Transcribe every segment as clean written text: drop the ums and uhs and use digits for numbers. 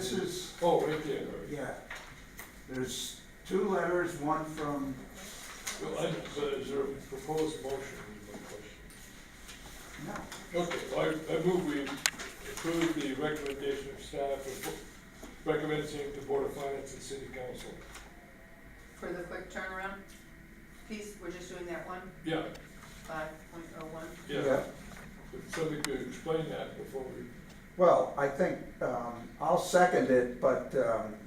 this is, Oh, right there, right. yeah. There's two letters, one from, Well, but is there a proposed motion, is my question? no, Okay, well, I move we approve the recommendation of staff of recommending to Board of Finance and City Council. For the quick turnaround piece, we're just doing that one, Yeah, 5.01. yeah. But somebody could explain that before we, well, I think, I'll second it, but,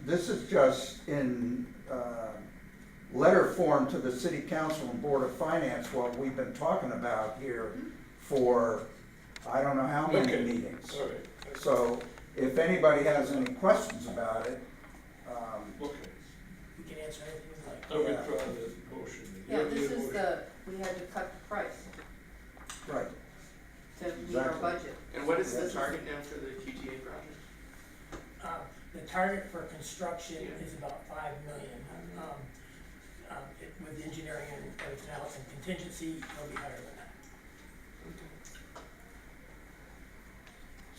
this is just in, letter form to the city council and board of finance, what we've been talking about here for, I don't know how many Okay. meetings. all right. So, if anybody has any questions about it, Okay, We can answer anything you like. I withdraw the motion. Yeah, You this need a is motion. we had to cut the price right, to meet our Exactly. budget. And what is the This is- target now for the QTA project? The target for construction Yeah. is about 5 million. With engineering and everything else and contingency, it'll be higher than that.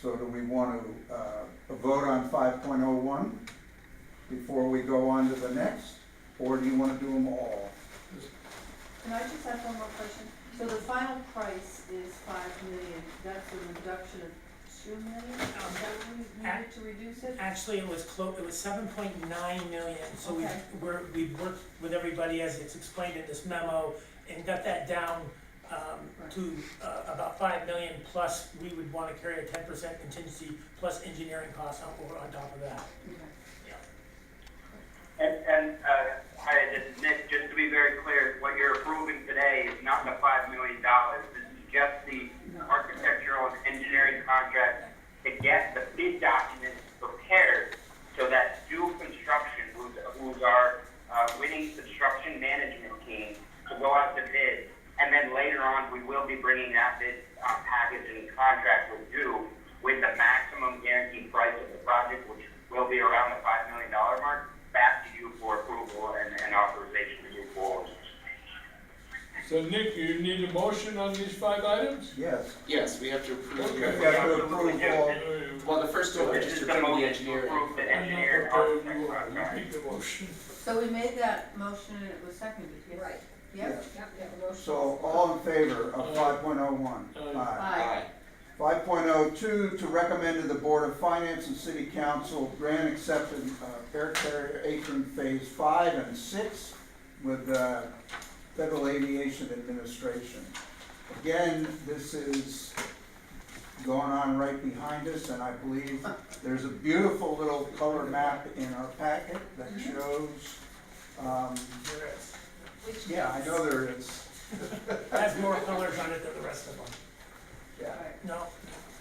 so do we want to, vote on 5.01 before we go on to the next? Or do you want to do them all? Can I just ask one more question? So the final price is 5 million, that's a reduction of 2 million? Is that what we needed to reduce it? Actually, it was it was 7.9 million, so Okay. we've worked with everybody as it's explained in this memo and got that down to about 5 million, plus we would want to carry a 10% contingency plus engineering costs on top of that. Okay. Hi, this is Nick. Just to be very clear, what you're approving today is not the $5 million. This is just the architectural and engineering contract to get the bid documents prepared so that Dual Construction, who's our winning construction management team, to go out to bid. And then later on, we will be bringing that bid package and contract with Dual with the maximum guaranteed price of the project, which will be around the $5 million mark, back to you for approval and authorization to move forward. So Nick, you need a motion on these 5 items? Yes. Yes, we have to approve. We Okay. have to approve all, Well, the first two are This just is to the approve the motion to engineering. approve the engineer and Okay, architect you contract. repeat the motion. So we made that motion and it was seconded, yes? Right. Yes? so all in favor of 5.01? Aye. Aye. 5.02, to recommend to the Board of Finance and City Council grant accepted air carrier apron Phase 5 and 6 with Federal Aviation Administration. Again, this is going on right behind us, and I believe there's a beautiful little color map in our packet that shows, There is. yeah, I know there is. Has more colors on it than the rest of them. Yeah, Right, No,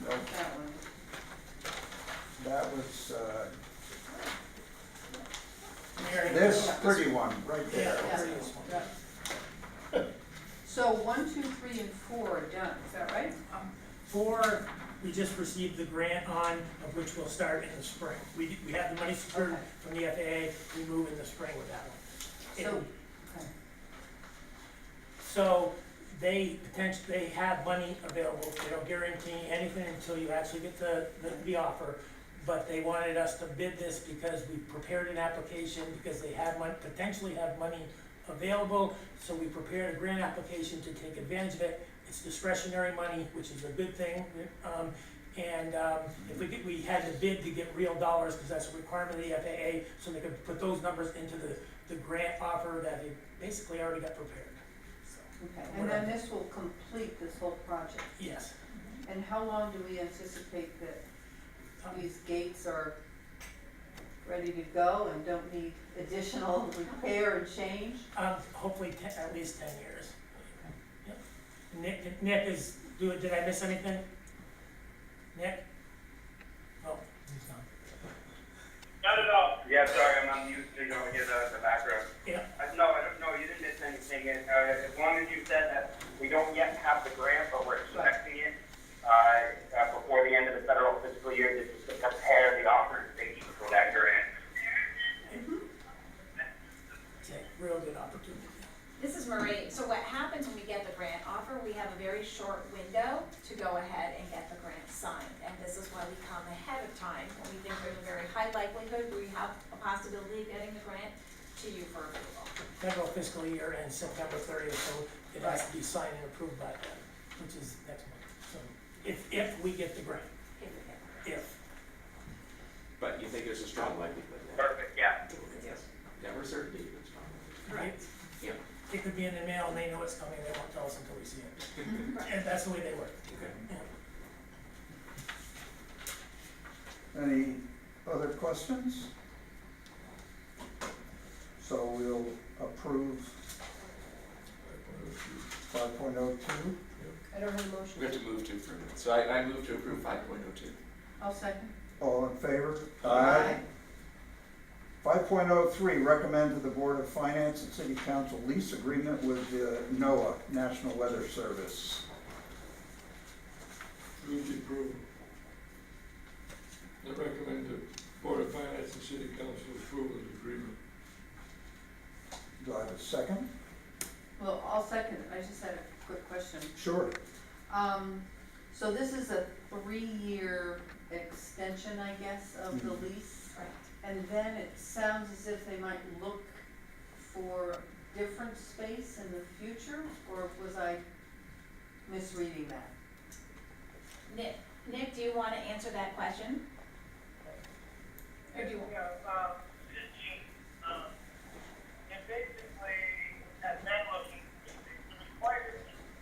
no, that one. that was, Mary. this pretty one, right Yeah, there. Yeah. this one. Yeah. So 1, 2, 3, and 4 are done, is that right? 4, we just received the grant on, of which we'll start in the spring. We have the money secured Okay. from the FAA, we move in the spring with that one. So, And okay. so they have money available, they don't guarantee anything until you actually get the offer. But they wanted us to bid this because we prepared an application, because they had potentially have money available. So we prepared a grant application to take advantage of it. It's discretionary money, which is a good thing. If we had to bid to get real dollars, because that's a requirement of the FAA, so they could put those numbers into the grant offer that they basically already got prepared. So, Okay, and then this will complete this whole project. yes. And how long do we anticipate that these gates are ready to go and don't need additional repair and change? Hopefully at least 10 years. Yep. Nick did I miss anything? Nick? Oh, he's not. Not at all. Yeah, sorry, I'm on mute, so you don't hear the background. Yeah. No, I don't know, you didn't miss anything. As long as you said that we don't yet have the grant, but we're expecting it before the end of the federal fiscal year, this is to prepare the authorization for that grant. It's a real good opportunity. This is Marie. So what happens when we get the grant offer, we have a very short window to go ahead and get the grant signed. And this is why we come ahead of time, when we think there's a very high likelihood likelihood, we have a possibility of getting the grant to you for approval. Federal fiscal year ends September 30th, so it has to be signed and approved by then, which is next month. So if we get the grant, If we get the grant. if. But you think there's a strong likelihood? Perfect, yeah. Yes. Never certainty, but strong likelihood. Correct. Yeah. It could be in the mail and they know it's coming, they won't tell us until we see it. And that's the way they work. Okay. Yeah. Any other questions? So we'll approve 5.02. I don't have a We motion. have to move to approve it. So I move to approve 5.02. I'll second. All in favor? Aye. 5.03, recommend to the Board of Finance and City Council lease agreement with NOAA, National Weather Service. Move the approval. I recommend the Board of Finance and City Council approve of the agreement. Do I have a second? Well, I'll second it. I just had a quick question. Sure. So this is a 3-year extension, I guess, of the lease? Right. And then it sounds as if they might look for different space in the future, or was I misreading that? Nick, do you want to answer that question? Or do you? This is Gene. And basically, at that looking, it's required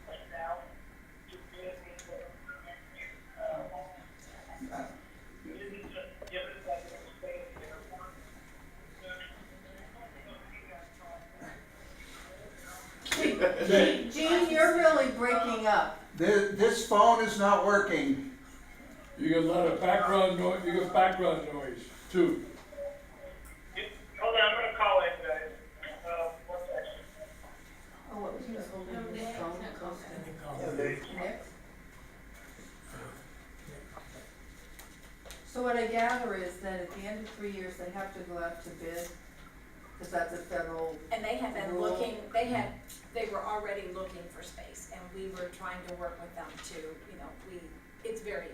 right now to be able to, you need to give it that space there for. Gene, you're really breaking up. This phone is not working. You got a lot of background noise, you got background noise too. Hold on, I'm gonna call in, guys. One second. Oh, what was he was holding No, his Nick, phone no, close And then call to it. Nick? So what I gather is that at the end of 3 years, they have to go out to bid, because that's a federal, And they have been Rule. looking, they were already looking for space, and we were trying to work with them to, it's very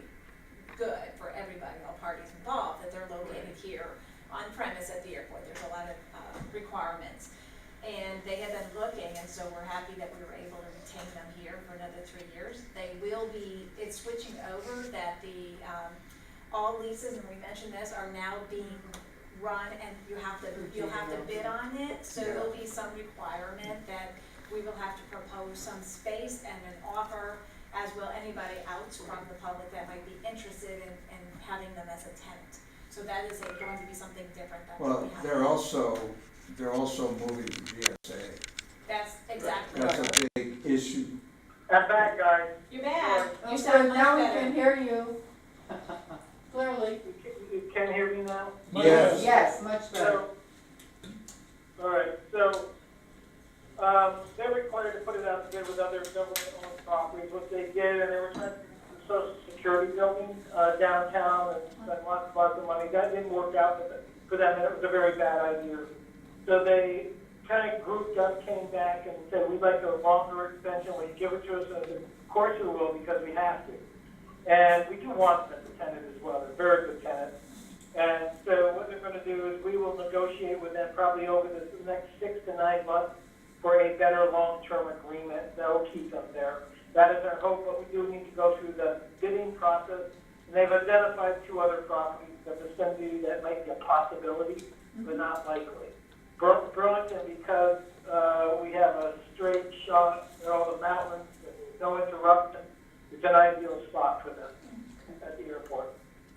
good for everybody, all parties involved, that they're located here on premise at the airport. There's a lot of requirements. And they have been looking, and so we're happy that we were able to retain them here for another 3 years. They will be, it's switching over that all leases, and we mentioned this, are now being run, and you'll have to bid on it. So there'll be some requirement that we will have to propose some space and an offer, as will anybody else from the public that might be interested in having them as a tenant. So that is going to be something different than what Well, we have. they're also moving to GSA. That's exactly That's right. a big issue. I'm back, guys. You're back. You okay, sound much now we better. can hear you. Clearly. You can hear me now? Yes. Yes, much better. So, all right, so, they're required to put it out to bid with other government-owned properties, what they did, and they were trying to do the social security building, downtown, and spent lots of money. That didn't work out for them, and it was a very bad idea. So they kind of grouped up, came back, and said, we'd like a longer extension, will you give it to us? And I said, of course we will, because we have to. And we do want them as a tenant as well, they're very good tenants. And so what they're gonna do is we will negotiate with them probably over the next 6 to 9 months for a better long-term agreement that will keep them there. That is our hope, but we do need to go through the bidding process. And they've identified 2 other properties in the vicinity that might be a possibility, but not likely. Burlington, because we have a straight shot at all the mountains, no interruption, it's an ideal spot for them at the airport.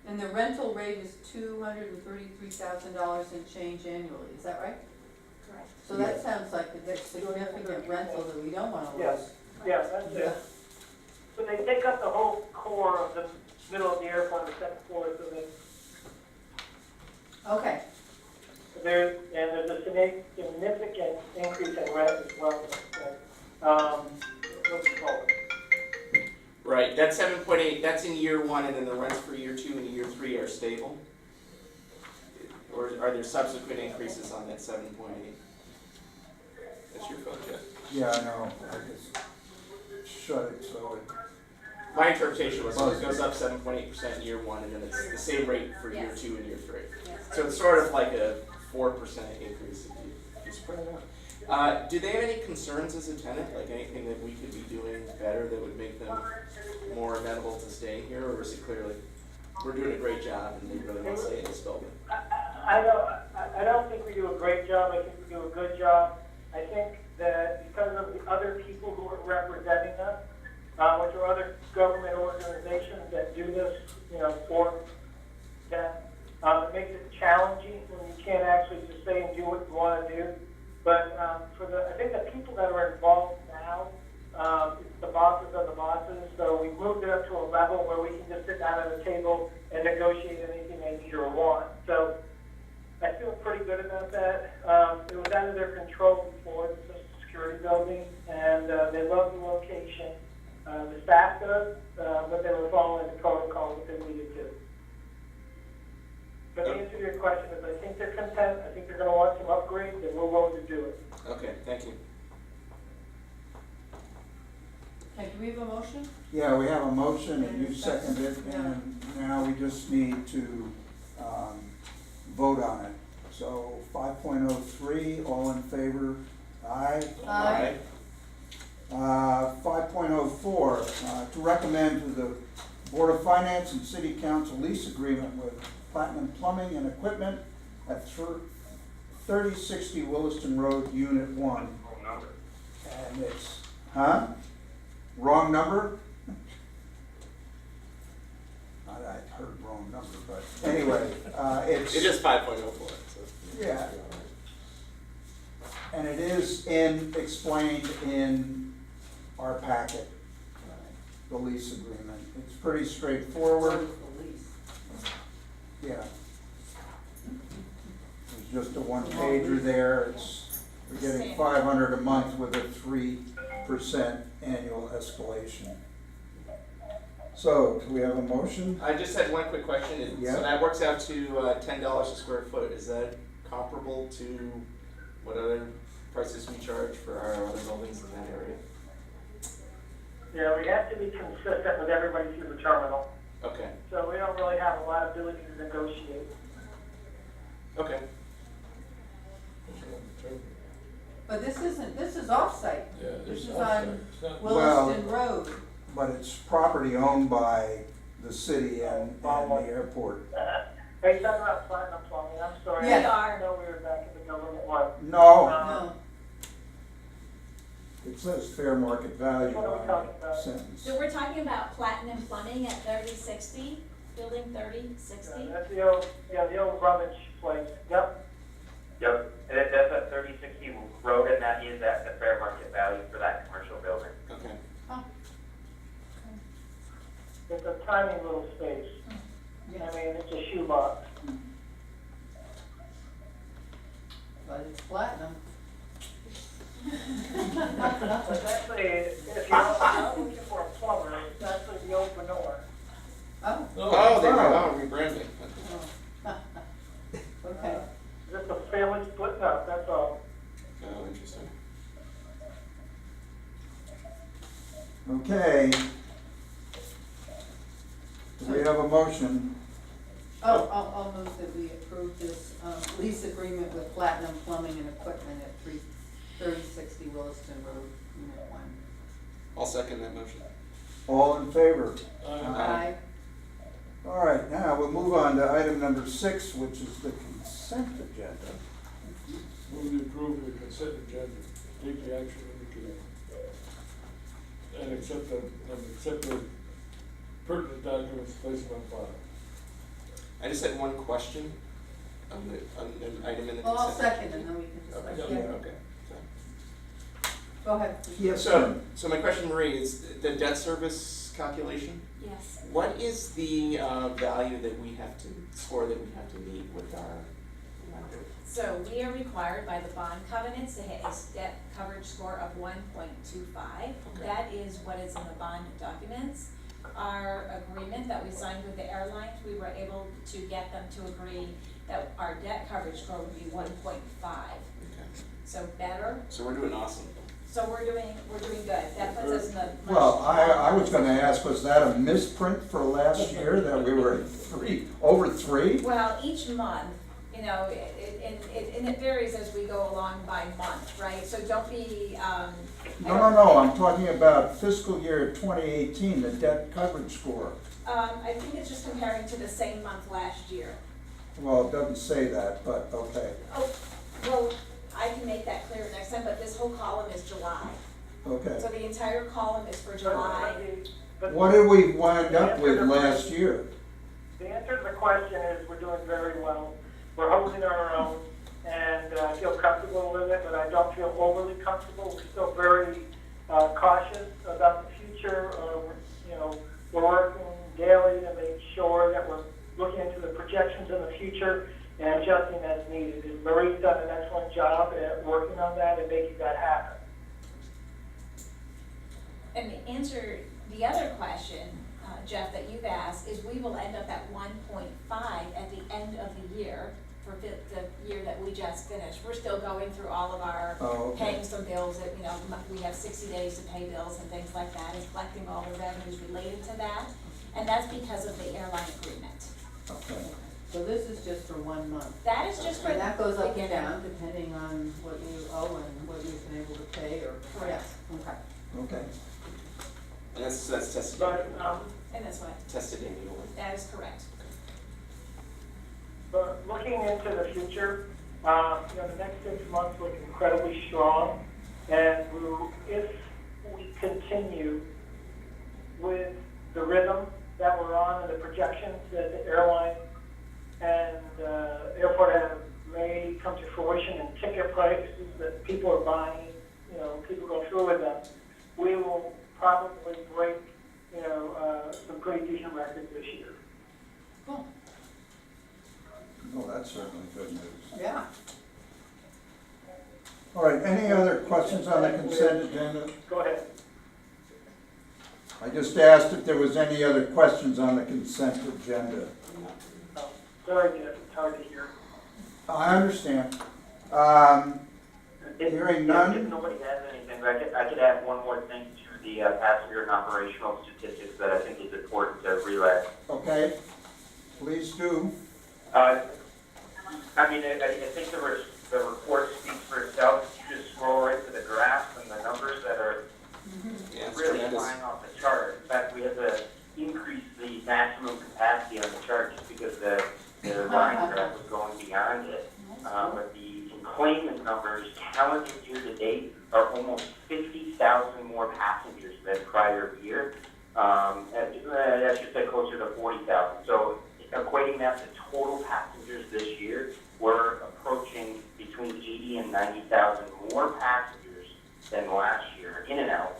And the rental rate is $233,000 and change annually, is that right? Correct. So that sounds like a significant rental that we don't wanna lose. Yes, yeah, that's it. So they take up the whole core of the middle of the airport, the second floor, so they, Okay, there's a significant increase in rent as well. Looking forward. Right, that 7.8, that's in year 1, and then the rents for year 2 and year 3 are stable? Or are there subsequent increases on that 7.8? That's your phone, Jeff. Yeah, I know. I just shut it so it My interpretation was it goes up 7.8% in year one, and then it's the same rate for year Yes. 2 and year 3. Yes. So it's sort of like a 4% increase if you spread it out. Do they have any concerns as a tenant, like anything that we could be doing better that would make them more amenable to staying here, or is it clearly we're doing a great job and they really want to stay in this building? I don't think we do a great job, I think we do a good job. I think that because of the other people who are representing us, which are other government organizations that do this, for them, it makes it challenging when you can't actually just say and do what you want to do. But I think the people that are involved now, it's the bosses of the bosses, so we moved it up to a level where we can just sit down at a table and negotiate anything they need or want. So I feel pretty good about that. It was out of their control before, the Social Security building, and they love the location. The staff does, but they were following the protocol that they needed to. But the answer to your question is, I think they're content, I think they're gonna want some upgrades, and we're willing to do it. Okay, thank you. Okay, do we have a motion? Yeah, we have a motion and you And seconded it, and now we just need to, vote on it. So 5.03, all in favor, aye? Aye. 5.04, to recommend to the Board of Finance and City Council lease agreement with Platinum Plumbing and Equipment at 3060 Williston Road, Unit 1. And it's, wrong number? I heard wrong number, but anyway, it's. It is 5.04. So. Yeah. And it is explained in our packet, the lease agreement. It's pretty straightforward. Yeah. There's just a one-pager there. We're getting $500 a month with a 3% annual escalation. So, do we have a motion? I just had one quick question. Yeah. So that works out to $10 a square foot. Is that comparable to what other prices we charge for our other buildings in that area? Yeah, we have to be consistent with everybody through the terminal, Okay. so we don't really have a lot of ability to negotiate. Okay. But this is off-site. Yeah, This it's is outside. on It's not- Williston Road. But it's property owned by the city and the airport. Are you talking about Platinum Plumbing? I'm sorry. Yeah. We are. I know we were back in the government one. No, No. it says fair market value What are we on talking the about? sentence. So we're talking about Platinum Plumbing at 3060, building 3060? That's the old rummage place. Yep. Yep, and that's at 3060 Road, and that is at the fair market value for that commercial building. Okay. Oh, It's a tiny little space. I mean, it's a shoebox. but it's platinum. It's actually, if you're not looking for a plumber, it's actually the old manure. Oh, Oh, they are rebranding. okay. Just a family splitting up, that's all. Oh, interesting. Okay. Do we have a motion? Oh, I'll move that we approve this lease agreement with Platinum Plumbing and Equipment at 3060 Williston Road, Unit 1. I'll second that motion. All in favor? Aye. All right, now we'll move on to item number 6, which is the consent agenda. Move to approve the consent agenda, take the action indicated. And accept the pertinent documents placed on file. I just had one question on an item in the Well, I'll consent. second and then we can Okay. discuss. Yeah. Yeah. Okay. Go ahead. Yes, sir. So my question, Marie, is the debt service calculation. Yes. What is the value that we have to score that we have to meet with our lender? So we are required by the bond covenants to hit a debt coverage score of 1.25. Okay. That is what is in the bond documents. Our agreement that we signed with the airlines, we were able to get them to agree that our debt coverage score would be 1.5. Okay. So better. So we're doing awesome. So we're doing good, that puts us in the. Well, I was gonna ask, was that a misprint for last year, that we were over 3? Well, each month, you know, and it varies as we go along by month, right? So don't be, No, I'm talking about fiscal year 2018, the debt coverage score. I think it's just comparing to the same month last year. Well, it doesn't say that, but okay, Oh, well, I can make that clear next time, but this whole column is July. okay. So the entire column is for July. But What did we wind up with last year? the answer to the question is, we're doing very well. We're holding our own, and I feel comfortable with it, but I don't feel overly comfortable. We're still very cautious about the future. You know, we're working daily to make sure that we're looking into the projections in the future and adjusting as needed. And Marie's done an excellent job at working on that and making that happen. And the answer, the other question, Jeff, that you've asked, is we will end up at 1.5 at the end of the year for the year that we just finished. We're still going through all of our Oh, okay. paying some bills that, you know, we have 60 days to pay bills and things like that, and collecting all the revenues related to that. And that's because of the airline agreement. Okay. So this is just for 1 month. That is just for And the that goes up and beginning. down depending on what you owe and what you've been able to pay or. Correct. Yeah, okay. Okay. And that's tested But, annually. And that's what, Tested annually. that is correct. But looking into the future, you know, the next 6 months look incredibly strong, and if we continue with the rhythm that we're on and the projections that the airline and airport have may come to fruition in ticket prices that people are buying, you know, people go through with them, we will probably break, you know, some pretty decent records this year. Cool. Well, that's certainly good news. Yeah. All right, any other questions on the consent agenda? Go ahead. I just asked if there was any other questions on the consent agenda. Oh, sorry, Jeff, it's hard to hear. I understand. Hearing If none, nobody has anything, I could add one more thing to the passenger and operational statistics that I think is important to relay. okay, please do. I mean, I think the report speaks for itself. You just scroll right to the graphs and the numbers that are Yeah, it's really tremendous. flying off the chart. In fact, we had to increase the maximum capacity on the chart just because the line graph was going beyond it. But the employment numbers, calendar year to date, are almost 50,000 more passengers than prior year. I should say closer to 40,000. So equating that to total passengers this year, we're approaching between 80 and 90,000 more passengers than last year, in and out,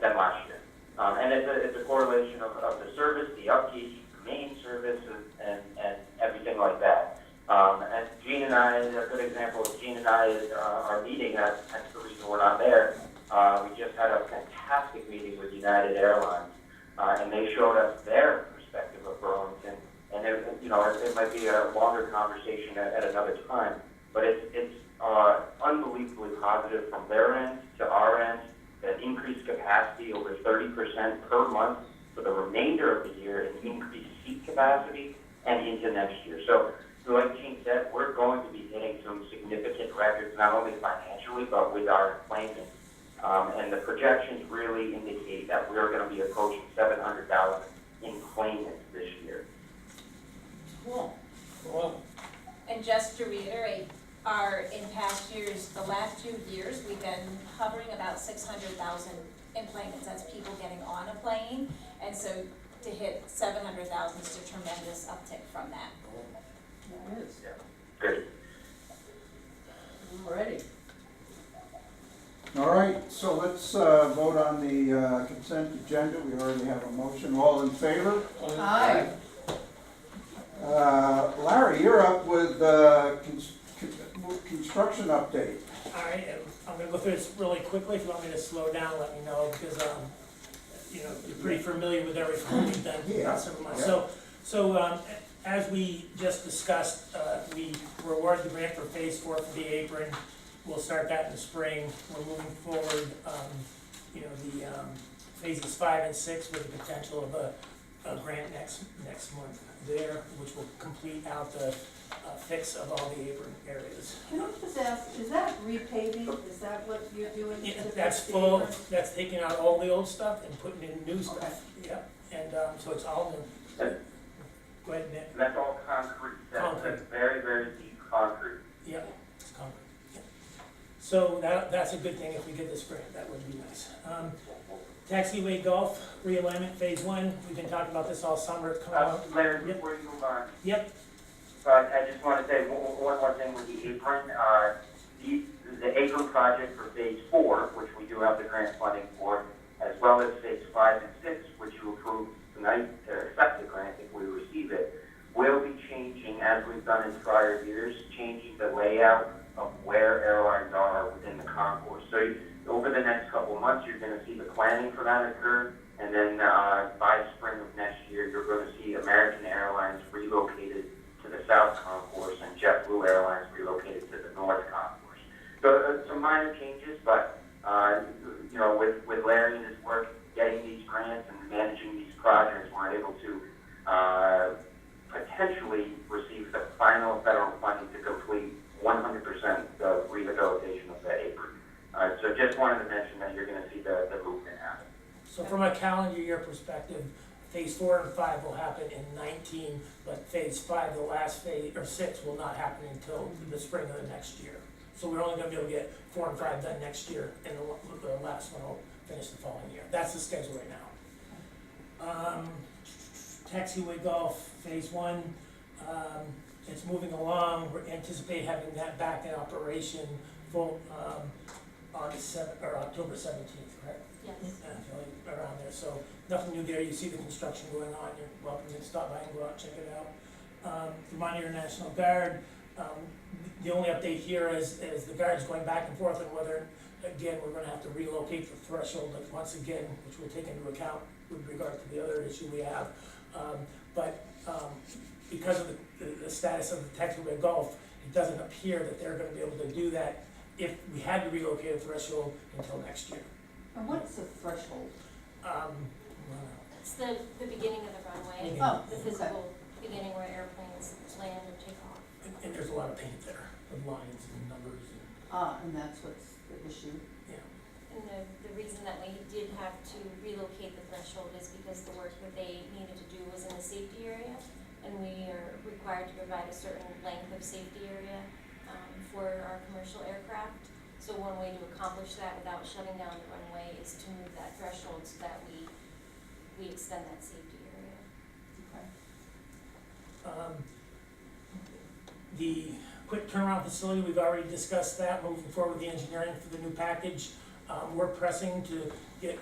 than last year. And it's a correlation of the service, the upkeep, the main service, and everything like that. And Gene and I, a good example of Gene and I are meeting, that's the reason we're not there. We just had a fantastic meeting with United Airlines, and they showed us their perspective of Burlington. And it might be a longer conversation at another time, but it's unbelievably positive from their end to our end. That increased capacity over 30% per month for the remainder of the year, and increased seat capacity and into next year. So, like Gene said, we're going to be hitting some significant records, not only financially, but with our employment. And the projections really indicate that we're going to be approaching 700,000 employment this year. Cool. Well, And just to reiterate, in past years, the last 2 years, we've been hovering about 600,000 employments. That's people getting on a plane. And so to hit 700,000 is a tremendous uptick from that. It is. Good. Alrighty. All right, so let's vote on the consent agenda. We already have a motion. All in favor? Aye. Larry, you're up with construction update. All right, and I'm gonna go through this really quickly. If you want me to slow down, let me know, because, you know, you're pretty familiar with everything we've done. Yeah. So, as we just discussed, we were awarded the grant for phase 4 for the apron. we'll start that in the spring. We're moving forward, you know, the phases 5 and 6 with the potential of a grant next month there, which will complete out the fix of all the apron areas. Can I just ask, is that repaving? Is that what you're doing? Yeah, to that's fix the full, apron? that's taking out all the old stuff and putting in new stuff, yeah, and, so it's all new. Go ahead, Nick. And that's all concrete, Concrete. that's very, very deep concrete. Yeah, it's concrete, yeah. So that's a good thing if we get this grant, that would be nice. Taxiway Golf realignment phase 1, we've been talking about this all summer, it's coming out. Larry, Yep. before you move on, Yep, I just want to say one more thing with the apron. The apron project for phase 4, which we do have the grant funding for, as well as phase 5 and 6, which you approve tonight to accept the grant if we receive it, will be changing, as we've done in prior years, changing the layout of where airlines are within the concourse. So over the next couple of months, you're going to see the planning for that occur, and then by spring of next year, you're going to see American Airlines relocated to the South Concourse and JetBlue Airlines relocated to the North Concourse. So some minor changes, but you know, with Larry and his work getting these grants and managing these projects, we're able to potentially receive the final federal funding to complete 100% the rehabilitation of the apron. So just wanted to mention that you're going to see the movement happen. so from a calendar year perspective, phase 4 and 5 will happen in 19, but phase 5, the last phase, or 6, will not happen until the spring of the next year. So we're only gonna be able to get 4 and 5 done next year, and the last one will finish the following year. That's the schedule right now. Taxiway Golf, phase 1, it's moving along. We anticipate having that back in operation full, October 17th, correct? Yes. Around there, so nothing new there. You see the construction going on, you're welcome to stop by and go out and check it out. The Monitor National Guard, the only update here is the guard's going back and forth on whether, again, we're gonna have to relocate the threshold, like, once again, which we'll take into account with regard to the other issue we have. Because of the status of the Taxiway Golf, it doesn't appear that they're gonna be able to do that if we had to relocate a threshold until next year. And what's the threshold? It's the beginning of the runway, Oh, the physical beginning where airplanes land or take off. And there's a lot of paint there, with lines and numbers and, And that's what's the issue. yeah. And the reason that we did have to relocate the threshold is because the work that they needed to do was in the safety area, and we are required to provide a certain length of safety area for our commercial aircraft. So one way to accomplish that without shutting down the runway is to move that threshold so that we extend that safety area. Okay. The quick turnaround facility, we've already discussed that, moving forward with the engineering for the new package. We're pressing to get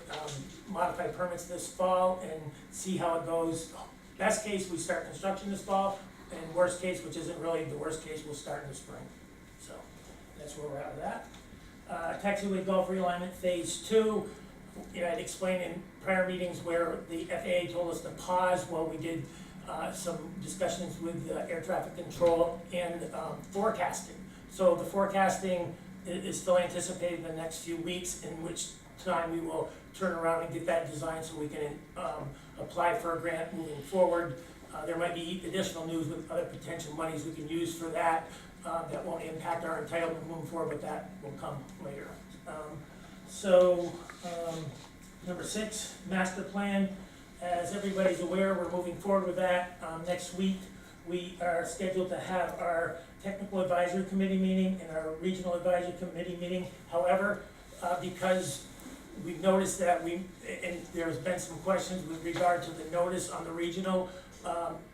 modified permits this fall and see how it goes. Best case, we start construction this fall, and worst case, which isn't really the worst case, we'll start in the spring. So that's where we're at with that. Taxiway Golf realignment phase 2, you know, I'd explained in prior meetings where the FAA told us to pause while we did some discussions with air traffic control and forecasting. So the forecasting is still anticipated in the next few weeks, in which time we will turn around and get that designed so we can apply for a grant moving forward. There might be additional news with other potential monies we can use for that. That won't impact our entitlement moving forward, but that will come later. Number 6, master plan. As everybody's aware, we're moving forward with that. Next week, we are scheduled to have our technical advisory committee meeting and our regional advisory committee meeting. However, because we've noticed that and there's been some questions with regard to the notice on the regional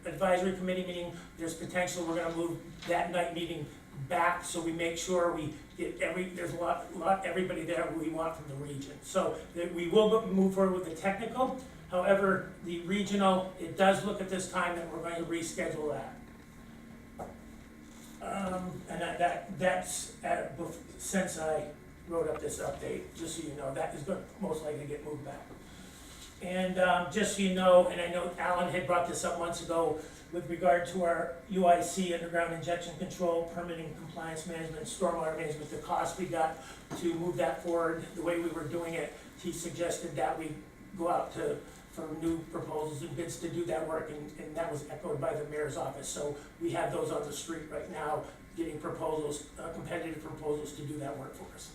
advisory committee meeting, there's potential we're gonna move that night meeting back, so we make sure we get there's a lot everybody there we want from the region. So we will move forward with the technical. However, the regional, it does look at this time that we're going to reschedule that. And that's since I wrote up this update, just so you know, that is going to most likely get moved back. And just so you know, and I know Alan had brought this up months ago, with regard to our UIC, underground injection control, permitting, compliance management, stormwater management, the cost we got to move that forward, the way we were doing it, he suggested that we go out for new proposals and bids to do that work, and that was echoed by the mayor's office. So we have those on the street right now, getting proposals, competitive proposals to do that work for us.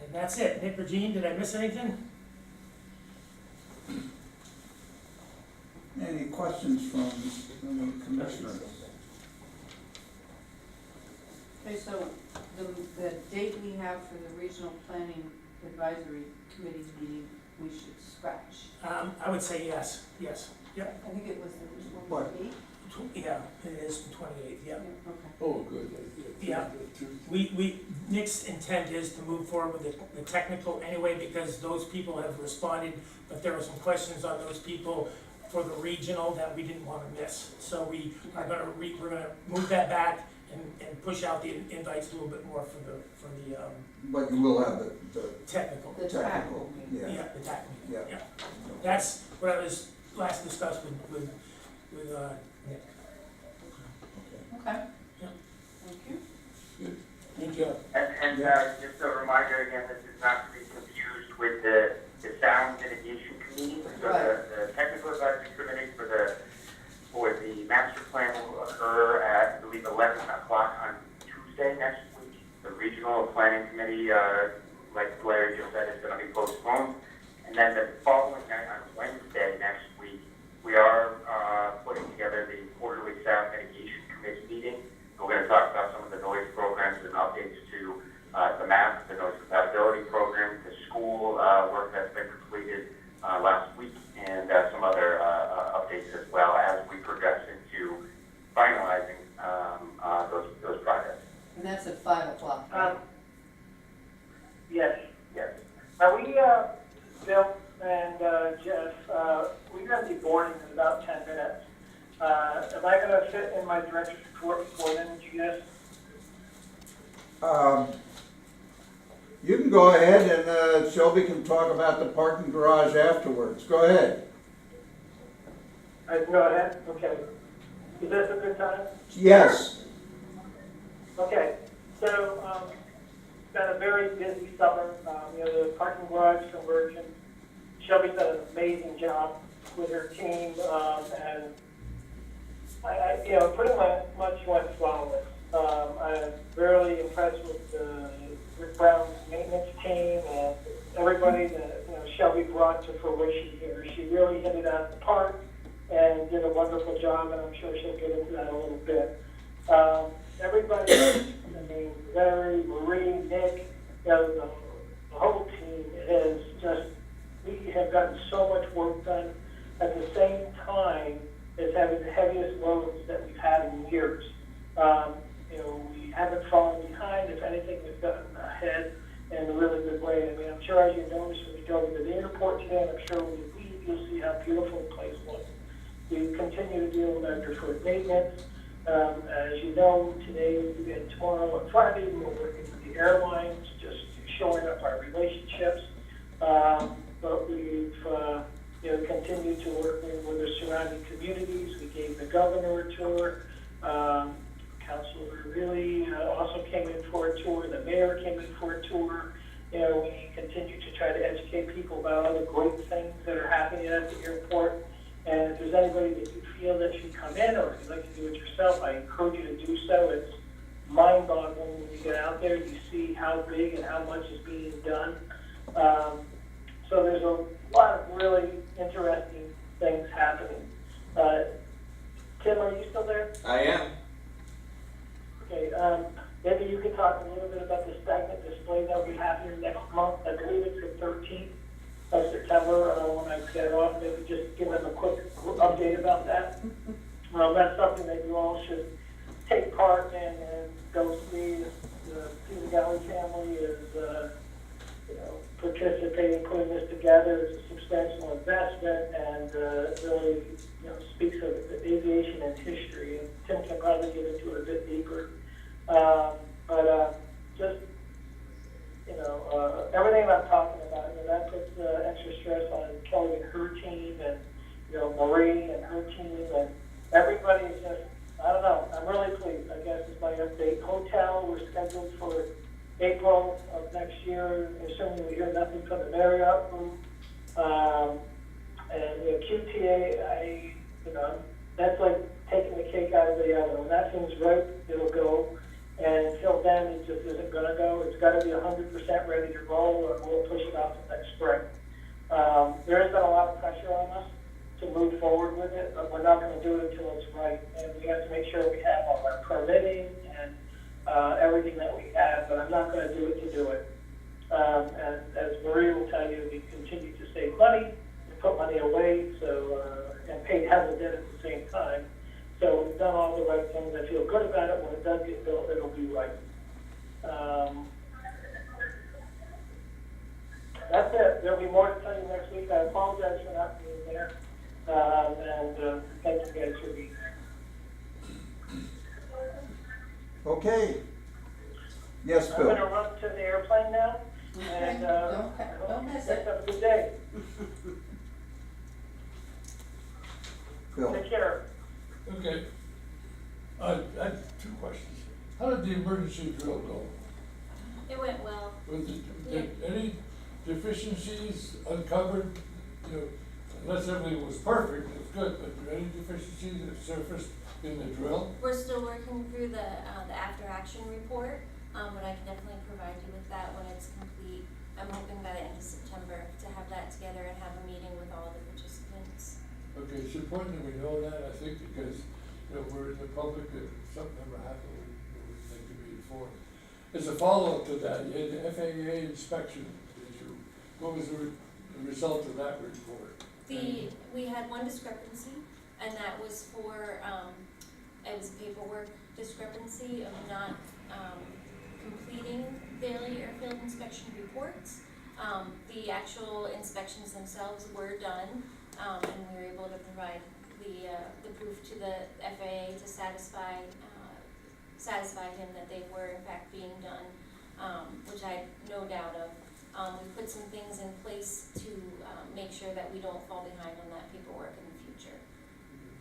And that's it. Nick or Jean, did I miss anything? Any questions from the commissioners? Okay, so the date we have for the regional planning advisory committee meeting, we should scratch. I would say yes, yep, I think it was the original What? date. yeah, it is the 28th, Yeah, yep. okay. Oh, good. Yeah. Nick's intent is to move forward with the technical anyway, because those people have responded, but there were some questions on those people for the regional that we didn't wanna miss. So we are gonna, we're gonna move that back and push out the invites a little bit more for the But you will have the technical. The track technical, will be. yeah. Yeah, the tech meeting, Yeah. yeah. That's what I was last discussed with Nick. Okay. Yeah. Thank you. Good job. And just a reminder again, this is not to be confused with the sound mitigation committee. So the technical advisory committee for the master plan will occur at, I believe, 11 o'clock on Tuesday next week. The regional planning committee, like Larry just said, is going to be postponed. And then the following night, on Wednesday next week, we are putting together the quarterly sound mitigation committee meeting. We're going to talk about some of the noise programs and updates to the map, the noise compatibility program, the school work that's been completed last week, and some other updates as well as we progress into finalizing those projects. And that's at 5 o'clock, right? Yes. Yes. Now, Bill and Jeff, we're going to be boarding in about 10 minutes. Am I going to fit in my director's report before then, would you guys? You can go ahead and Shelby can talk about the parking garage afterwards. Go ahead. I can go ahead? Okay. Is this a good time? Yes. Okay, so, it's been a very busy summer. The parking garage conversion, Shelby's done an amazing job with her team, and pretty much went flawless. I'm really impressed with Rick Brown's maintenance team and everybody that, Shelby brought to fruition here. She really hit it out of the park and did a wonderful job, and I'm sure she'll get into that a little bit. Everybody, Larry, Marie, Nick, the whole team is just, we have gotten so much work done at the same time as having the heaviest loads that we've had in years. We haven't fallen behind. If anything, we've gotten ahead in a really good way. I'm sure as you noticed when you go to the airport today, and I'm sure when you leave, you'll see how beautiful the place looks. We continue to deal with our deferred maintenance. As you know, today and tomorrow and Friday, we're working with the airlines, just showing up our relationships. But we've continued to work with the surrounding communities. We gave the governor a tour. Councilor really also came in for a tour. The mayor came in for a tour. We continue to try to educate people about all the great things that are happening at the airport. And if there's anybody that you feel that should come in, or if you'd like to do it yourself, I encourage you to do so. It's mind-boggling when you get out there. You see how big and how much is being done. So there's a lot of really interesting things happening. Tim, are you still there? I am. Okay, maybe you can talk a little bit about the stagnant display that will be happening next month. I believe it's the 13th of September, when I get off. Maybe just give them a quick update about that. That's something that you all should take part in and go see. The Peter Galley family is, participating, putting this together. It's a substantial investment and really, speaks of the aviation and history. And Tim can probably get into it a bit deeper. Just, everything I'm talking about, that puts extra stress on Kelly and her team and, Marie and her team. And everybody's just, I don't know, I'm really pleased, I guess is my update. Hotel, we're scheduled for April of next year, assuming we hear nothing from the Marriott group. And the QTA, that's like taking the cake out of the oven. When that thing's right, it'll go. And until then, it just isn't gonna go. It's gotta be 100% ready to roll, or we'll push it off to next spring. There has been a lot of pressure on us to move forward with it, but we're not gonna do it until it's right. And we have to make sure we have all our permitting and everything that we have, but I'm not gonna do it to do it. And as Marie will tell you, we continue to save money, and put money away, and pay half the debt at the same time. So we've done all the right things. I feel good about it. When it does get built, it'll be right. That's it. There'll be more to tell you next week. I apologize for not being there. And thank you guys for being there. Okay. Yes, I'm gonna Bill. run to the airplane now. And Don't miss have it. a good day. Bill. Take care. Okay. I have two questions. How did the emergency drill go? It went well. Was it, did any deficiencies uncovered? Unless everything was perfect, it's good, but were any deficiencies that surfaced in the drill? We're still working through the after-action report, but I can definitely provide you with that when it's complete. I'm hoping by the end of September to have that together and have a meeting with all the participants. Okay, it's important that we know that, I think, because, we're in the public, if something ever happened, we would like to be informed. As a follow-up to that, you had the FAA inspection issue. What was the result of that report? We had one discrepancy, and that was for, it was a paperwork discrepancy of not, completing daily airfield inspection reports. The actual inspections themselves were done, and we were able to provide the proof to the FAA to satisfy him that they were in fact being done, which I had no doubt of. We put some things in place to make sure that we don't fall behind on that paperwork in the future.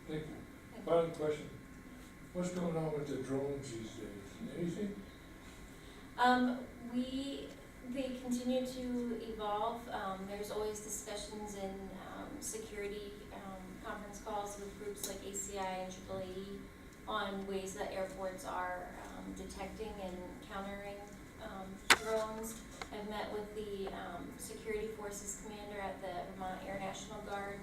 Thank you. Final question. What's going on with the drones these days? Anything? They continue to evolve. There's always discussions in security conference calls with groups like ACI and AAAE on ways that airports are detecting and countering drones. I've met with the security forces commander at the Vermont Air National Guard,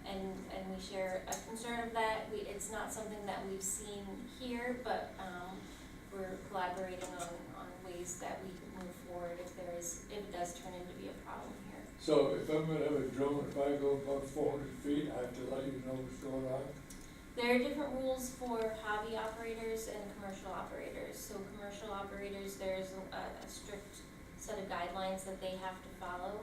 and we share a concern of that. It's not something that we've seen here, but we're collaborating on ways that we can move forward if it does turn into be a problem here. So if I'm gonna have a drone, if I go above 400 feet, I have to let you know what's going on? There are different rules for hobby operators and commercial operators. So commercial operators, there's a strict set of guidelines that they have to follow.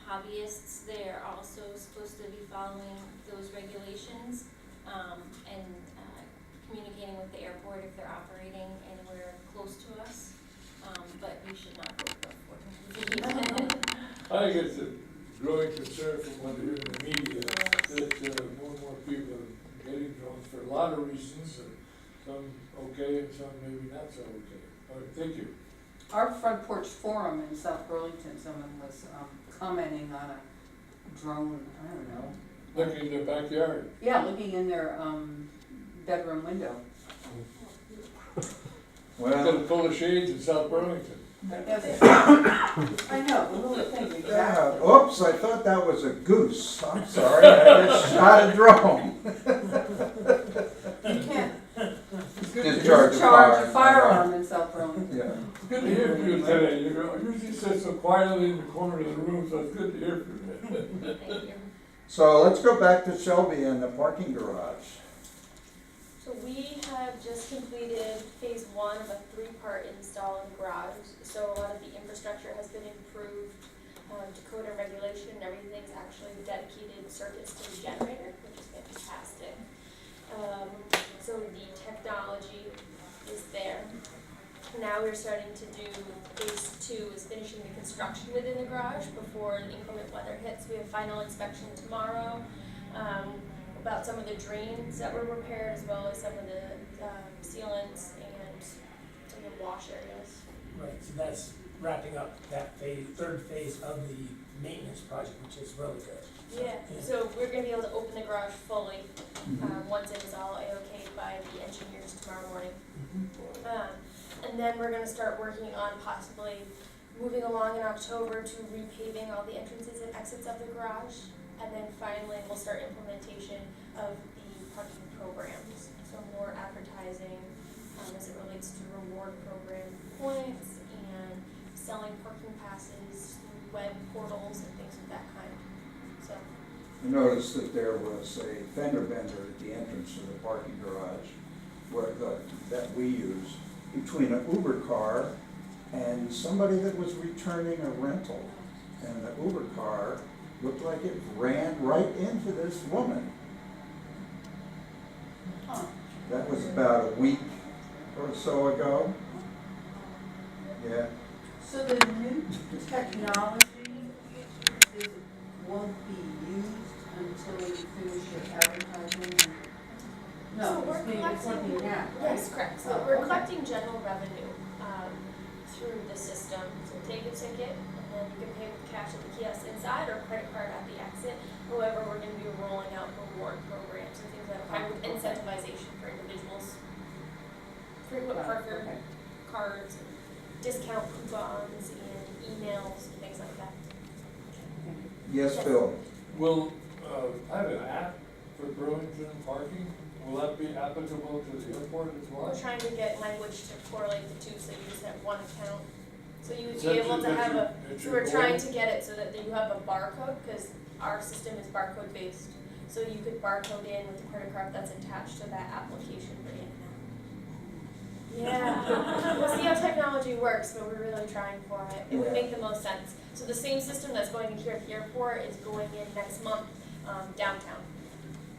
Hobbyists, they're also supposed to be following those regulations, and communicating with the airport if they're operating anywhere close to us, but you should not go above 400 feet. I think it's a growing concern from what I hear in the media, that more and more people are getting drones for a lot of reasons, and some okay and some maybe not so okay. All right, thank you. Our front porch forum in South Burlington, someone was commenting on a drone, I don't know. Looking in their backyard. Yeah, looking in their bedroom window. Got a full of shades in South Burlington. I guess. I know, the little thing, exactly. Yeah, oops, I thought that was a goose. I'm sorry, I just shot a drone. You can't Discharge a charge a fire. firearm in South Burlington. Yeah. Good to hear from you today. You usually sit so quietly in the corner of the room, so it's good to hear from you. Thank you. So let's go back to Shelby and the parking garage. So we have just completed phase 1 of a 3-part install in the garage. So a lot of the infrastructure has been improved, Dakota regulation, and everything's actually dedicated circuits to the generator, which is fantastic. So the technology is there. Now we're starting to do phase 2 is finishing the construction within the garage before the inclement weather hits. We have final inspection tomorrow. about some of the drains that were repaired, as well as some of the sealants and some of the wash areas. Right, so that's wrapping up that phase, third phase of the maintenance project, which is really good. Yeah, so we're gonna be able to open the garage fully, once it is all A-OK by the engineers tomorrow morning. And then we're gonna start working on possibly moving along in October to repaving all the entrances and exits of the garage. And then finally, we'll start implementation of the parking programs. So more advertising, as it relates to reward program points and selling parking passes through web portals and things of that kind. So, I noticed that there was a fender bender at the entrance to the parking garage that we use between an Uber car and somebody that was returning a rental. And the Uber car looked like it ran right into this woman. Huh. That was about a week or so ago. Yeah. So the new technology won't be used until you finish your advertising? So No, we're it's being collecting- working now, right? yes, correct. So Oh, we're okay. collecting general revenue, through the system. So take a ticket, and then you can pay with cash at the kiosk inside or credit card at the exit. However, we're gonna be rolling out reward programs and things that have with incentivization for individuals. Frequent Got it, partner okay. cards, and discount coupons, and emails, and things like that. Yes, Bill? Will, I have an app for Burlington parking, will that be applicable to the airport as well? We're trying to get language to correlate the two, so you just have one account. So you would Is be that able your- to have a, that's so your we're trying goal? to get it so that you have a barcode, because our system is barcode based. So you could barcode in with the credit card that's attached to that application for in and out. Yeah, we'll see how technology works, but we're really trying for it. It would make the most sense. So the same system that's going in here at the airport is going in next month, downtown.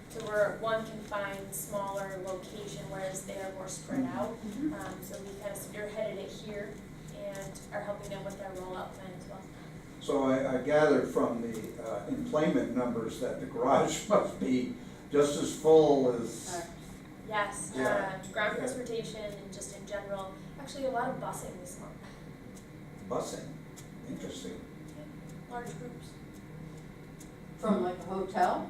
So we're one confined, smaller location, whereas they are more spread out. So we kind of spearheaded it here and are helping them with their rollout plan as well. So I gathered from the employment numbers that the garage must be just as full as, Yes, Yeah. ground transportation and just in general, actually a lot of busing this month, busing. Interesting. large groups. From like a hotel?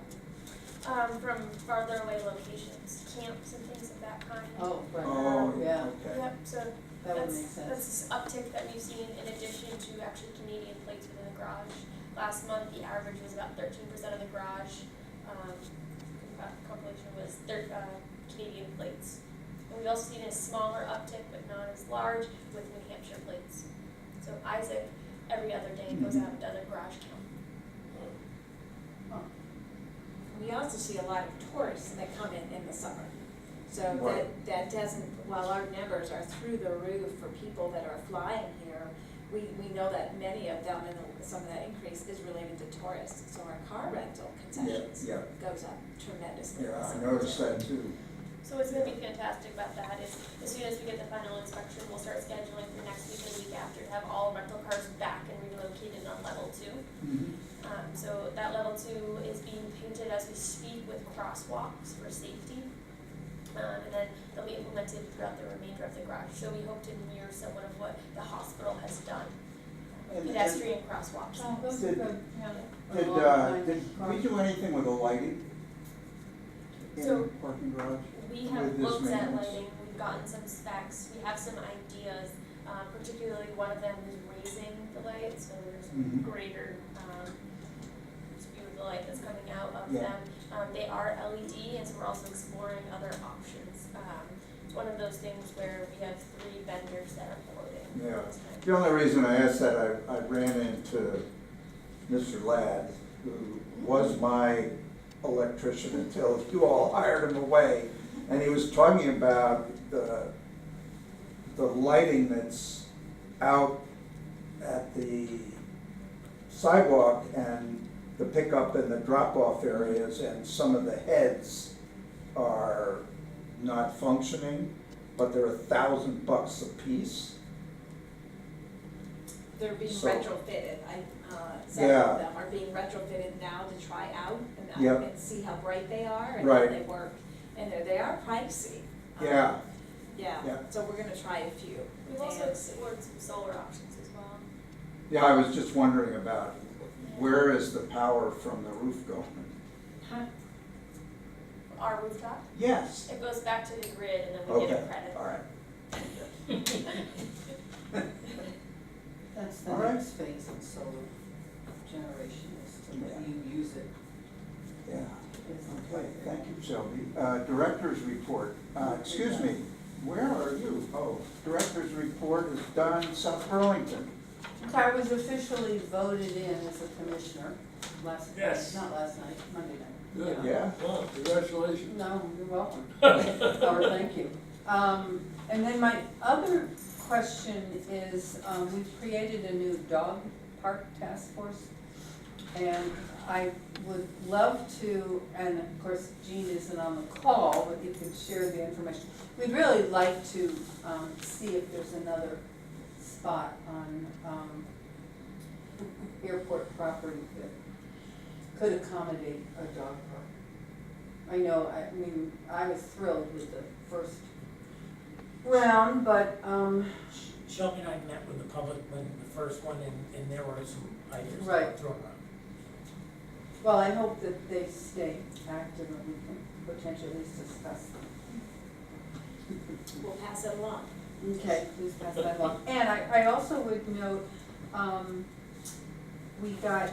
From farther away locations, camps and things of that kind. Oh, right. Oh, Yeah, okay. Yep, so that would make that's sense. an uptick that we've seen in addition to actually Canadian plates within the garage. Last month, the average was about 13% of the garage, compilation was Canadian plates. And we've also seen a smaller uptick, but not as large, with New Hampshire plates. So Isaac, every other day, goes out and does a garage count. We also see a lot of tourists that come in the summer. So Right. that doesn't, while our numbers are through the roof for people that are flying here, we know that many of them, and some of that increase is related to tourists. So our car rental concessions Yeah, goes up tremendously. Yeah, this I summer, noticed too. that too. So what's gonna be fantastic about that is, as soon as we get the final inspection, we'll start scheduling for next week and the week after to have all rental cars back and relocated on level 2. So that level 2 is being painted as we speak with crosswalks for safety. And then they'll be implemented throughout the remainder of the garage. So we hope to mirror somewhat of what the hospital has done. And- Pedestrian crosswalks. Oh, those are Did- good, yeah. Did, A lot of did times we do anything with the lighting in So- the parking garage? We have With this looked at maintenance? lighting, we've gotten some specs, we have some ideas, particularly one of them is raising the light, so there's Mhm. greater, speed of the light that's coming out of Yeah. them. They are LED, and so we're also exploring other options. It's one of those things where we have 3 vendors that are quoting. Yeah. this kind of- The only reason I asked that, I ran into Mr. Ladd, who was my electrician until you all hired him away. And he was talking about the lighting that's out at the sidewalk and the pickup and the drop-off areas, and some of the heads are not functioning, but they're $1,000 a piece. they're being So- retrofitted. Several Yeah. of them are being retrofitted now to try out Yep. and see how bright they are and Right. how they work. And they are pricey. Yeah. Yeah, Yeah. so we're gonna try a few. We've also And- explored some solar options as well. Yeah, I was just wondering about where is the power from the roof going? Our rooftop, Yes. it goes back to the grid and then we get Okay, a credit. all right. That's the All right. next phase in solar generation, is to let you use it. Yeah. It's Okay, thank you, Shelby. Director's report. Excuse me, where are you? Oh, director's report is done, South Burlington. I was officially voted in as a commissioner last, Yes. not last night, Monday night. Good. Yeah. Well, congratulations. No, you're welcome. Or thank you. And then my other question is, we've created a new dog park task force. And I would love to, and of course Jean isn't on the call, but you can share the information. We'd really like to, see if there's another spot on, airport property that could accommodate a dog park. I know, I mean, I was thrilled with the first round, but, Shelby and I met with the public when the first one, and there were some ideas Right. thrown around. well, I hope that they stay active and we can potentially discuss them. We'll pass it along. Okay, please pass that along. And I also would note, we got,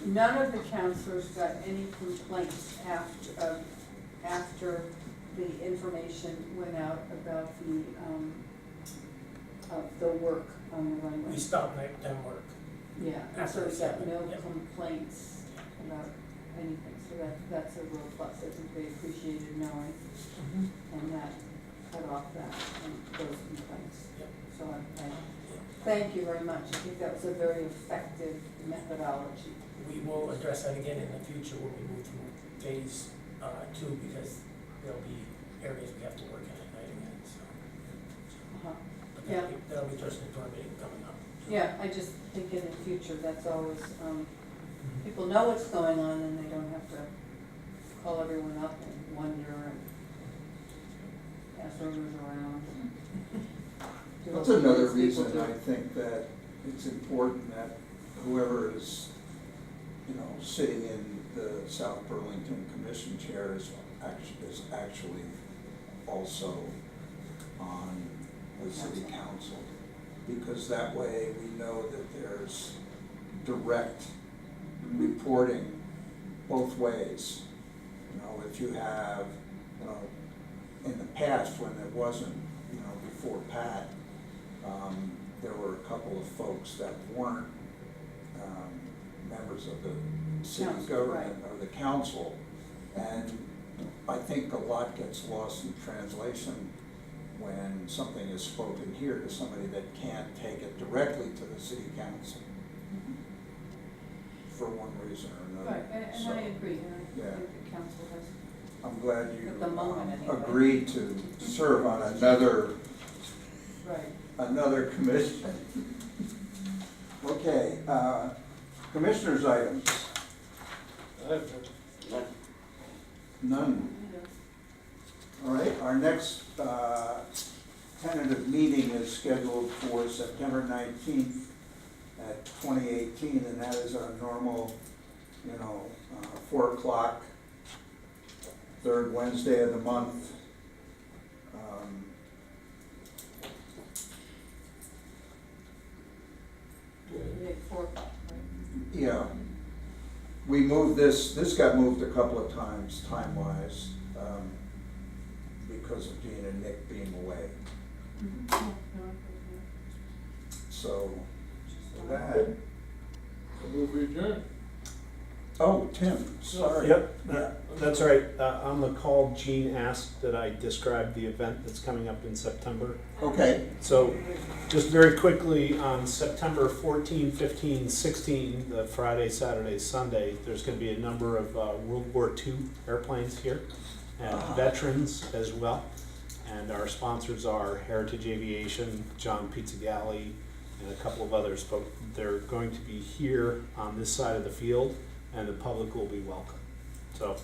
none of the counselors got any complaints after the information went out about the work on the We runway. stopped night them work. Yeah, and After so we got the no seven, yep. complaints about anything, so that's a real plus. I think they appreciated knowing, and that cut off those complaints. Yep. So I thank you very much. I think that was a very effective methodology. We will address that again in the future when we move through phase 2, because there'll be areas we have to work in at night again, so. Uh-huh. But Yeah. that'll be just into our meeting coming up. Yeah, I just think in the future, that's always, people know what's going on and they don't have to call everyone up and wonder and pass rumors around. Do That's what another people reason do. I think that it's important that whoever is, sitting in the South Burlington Commission chair is actually also on the city council. Because that way we know that there's direct reporting both ways. If you have, in the past when it wasn't, before Pat, there were a couple of folks that weren't members of the city Council, government or the council. And I think a lot gets lost in translation when something is spoken here to somebody that can't take it directly to the city council for one reason or another. Right, and So, I agree, and I yeah. think the council has, I'm glad you At the moment, anyway. agreed to serve on right. another commission. Okay, commissioners' items, I have None. none. All right, our next tentative meeting is scheduled for September 19th at 2018, and that is our normal, 4 o'clock, third Wednesday of the month. Yeah, 4 o'clock, right? Yeah, we moved this got moved a couple of times time-wise, because of Gene and Nick being away. Yeah, no, So, with that, I move we adjourn. oh, Tim, sorry. Yep, Yeah. that's right. On the call, Gene asked that I describe the event that's coming up in September. Okay, So just very quickly, on September 14, 15, 16, the Friday, Saturday, Sunday, there's going to be a number of World War II airplanes here, and veterans as well. And our sponsors are Heritage Aviation, John Pizzagalli, and a couple of others, but they're going to be here on this side of the field, and the public will be welcome. So,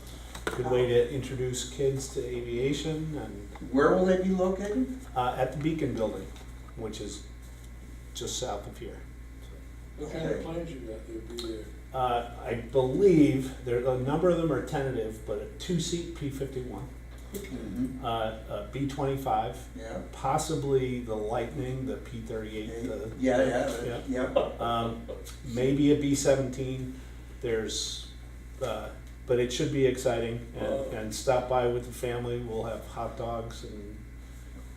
good way to introduce kids to aviation and Where will they be located? at the Beacon Building, which is just south of here. What kind of planes you got, they'd be there? I believe a number of them are tentative, but a two-seat P-51, Mhm. a B-25, Yeah. possibly the Lightning, the P-38. Yeah. Maybe a B-17. There's, but it should be exciting, and stop by with the family. We'll have hot dogs and.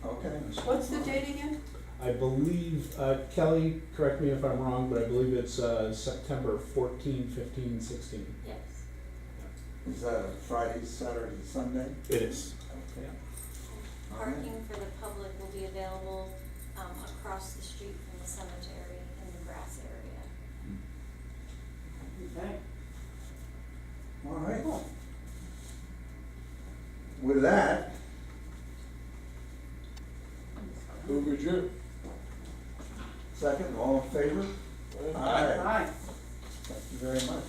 Okay. What's the date again? I believe, Kelly, correct me if I'm wrong, but I believe it's September 14, 15, 16. Yes. Is that a Friday, Saturday, Sunday? It is. Okay. All right. Parking for the public will be available, across the street from the cemetery in the grass area. Okay. All right. With that, Who would you? second, all in favor? Right? Aye. Aye. Thank you very much.